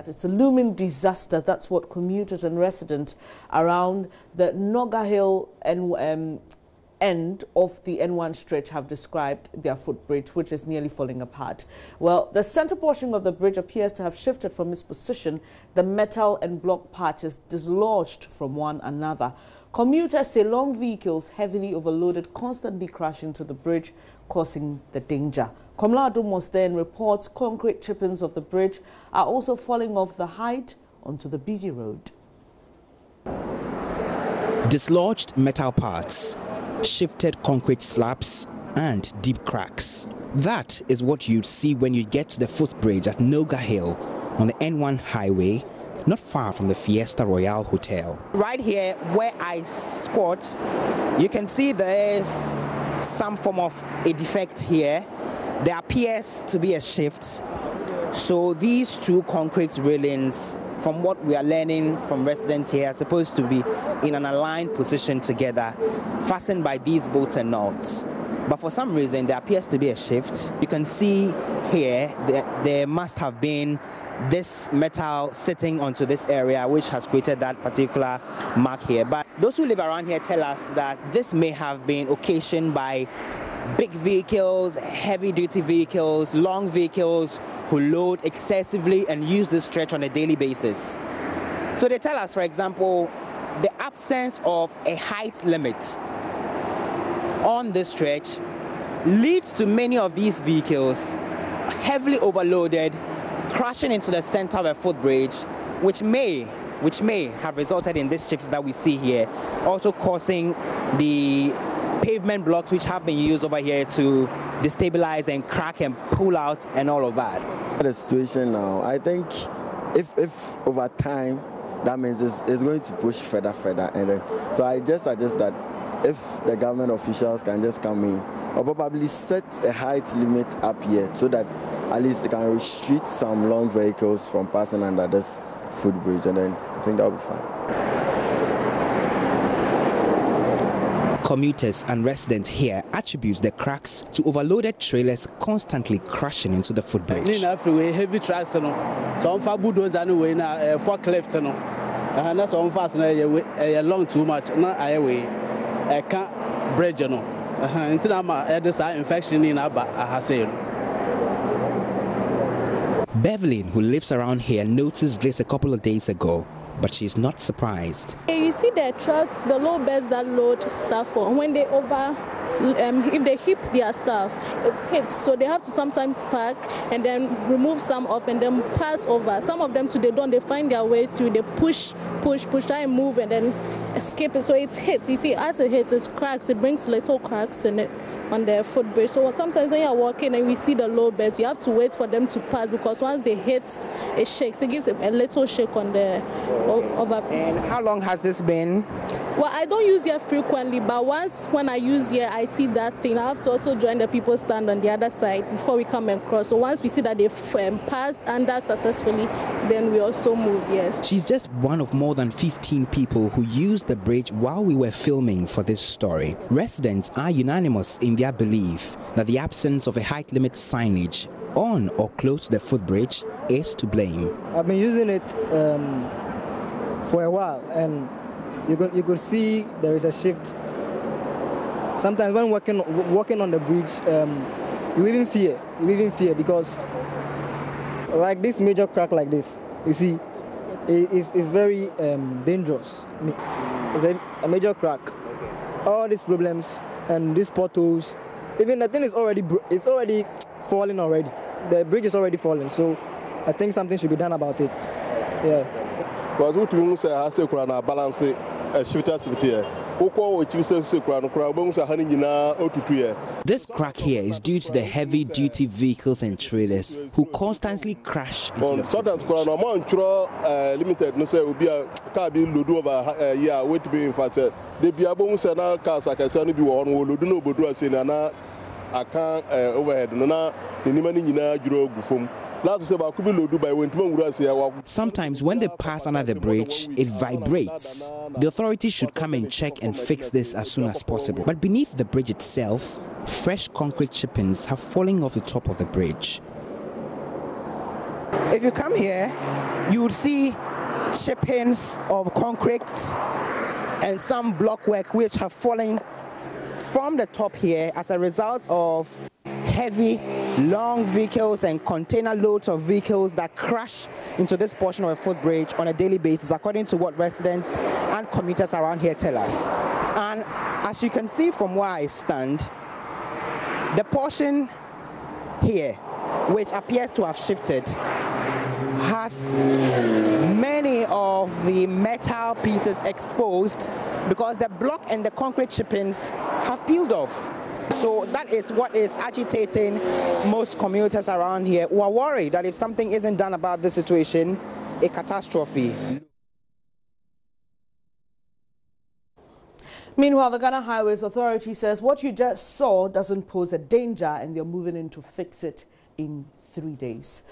that it's a looming disaster. That's what commuters and residents around the Noga Hill end of the N1 stretch have described their footbridge, which is nearly falling apart. Well, the center portion of the bridge appears to have shifted from its position. The metal and block parts is dislodged from one another. Commuters say long vehicles, heavily overloaded, constantly crash into the bridge, causing the danger. Komla Dumos then reports concrete chippings of the bridge are also falling off the height onto the busy road. Dislodged metal parts, shifted concrete slabs and deep cracks. That is what you'd see when you get to the footbridge at Noga Hill on the N1 highway, not far from the Fiesta Royale Hotel. Right here where I squat, you can see there's some form of a defect here. There appears to be a shift. So these two concrete railings, from what we are learning from residents here, are supposed to be in an aligned position together, fastened by these bolts and nuts. But for some reason, there appears to be a shift. You can see here there must have been this metal sitting onto this area, which has created that particular mark here. But those who live around here tell us that this may have been occasioned by big vehicles, heavy-duty vehicles, long vehicles who load excessively and use this stretch on a daily basis. So they tell us, for example, the absence of a height limit on this stretch leads to many of these vehicles heavily overloaded crashing into the center of the footbridge, which may have resulted in this shift that we see here, also causing the pavement blocks which have been used over here to destabilize and crack and pull out and all of that. The situation now, I think if over time, that means it's going to push further, and so I just suggest that if the government officials can just come in or probably set a height limit up here so that at least they can restrict some long vehicles from passing under this footbridge, and then I think that will be fine. Commuters and residents here attribute the cracks to overloaded trailers constantly crashing into the footbridge. Heavy trucks, some bulldozer anyway, forklift, and that's on fast long too much. Not highway, I can't bridge, until I'm at this infection in Abba. Beverly, who lives around here, noticed this a couple of days ago, but she's not surprised. You see the trucks, the low beds that load stuff on, when they if they hit their stuff, it hits. So they have to sometimes park and then remove some off and then pass over. Some of them they find their way through, they push, try and move and then escape it. So it hits. You see, as it hits, it cracks. It brings little cracks in it on the footbridge. So sometimes when you're walking and we see the low beds, you have to wait for them to pass because once they hit, it shakes. It gives a little shake on the over. And how long has this been? Well, I don't use here frequently, but when I use here, I see that thing. I have to also join the people stand on the other side before we come and cross. So once we see that they've passed under successfully, then we also move, yes. She's just one of more than 15 people who used the bridge while we were filming for this story. Residents are unanimous in their belief that the absence of a height limit signage on or close to the footbridge is to blame. I've been using it for a while, and you could see there is a shift. Sometimes when walking on the bridge, you even fear because like this major crack like this, you see, it's very dangerous. It's a major crack. All these problems and these potholes, even the thing is already falling already. The bridge is already falling, so I think something should be done about it. Yeah. This crack here is due to the heavy-duty vehicles and trailers who constantly crash into the Sometimes when they pass under the bridge, it vibrates. The authorities should come and check and fix this as soon as possible. But beneath the bridge itself, fresh concrete chippings have fallen off the top of the bridge. If you come here, you would see chippings of concrete and some block work which have fallen from the top here as a result of heavy, long vehicles and container loads of vehicles that crash into this portion of a footbridge on a daily basis, according to what residents and commuters around here tell us. And as you can see from where I stand, the portion here, which appears to have shifted, has many of the metal pieces exposed because the block and the concrete chippings have peeled off. So that is what is agitating most commuters around here, who are worried that if something isn't done about this situation, a catastrophe. Meanwhile, the Ghana Highways Authority says what you just saw doesn't pose a danger and they're moving in to fix it in 3 days.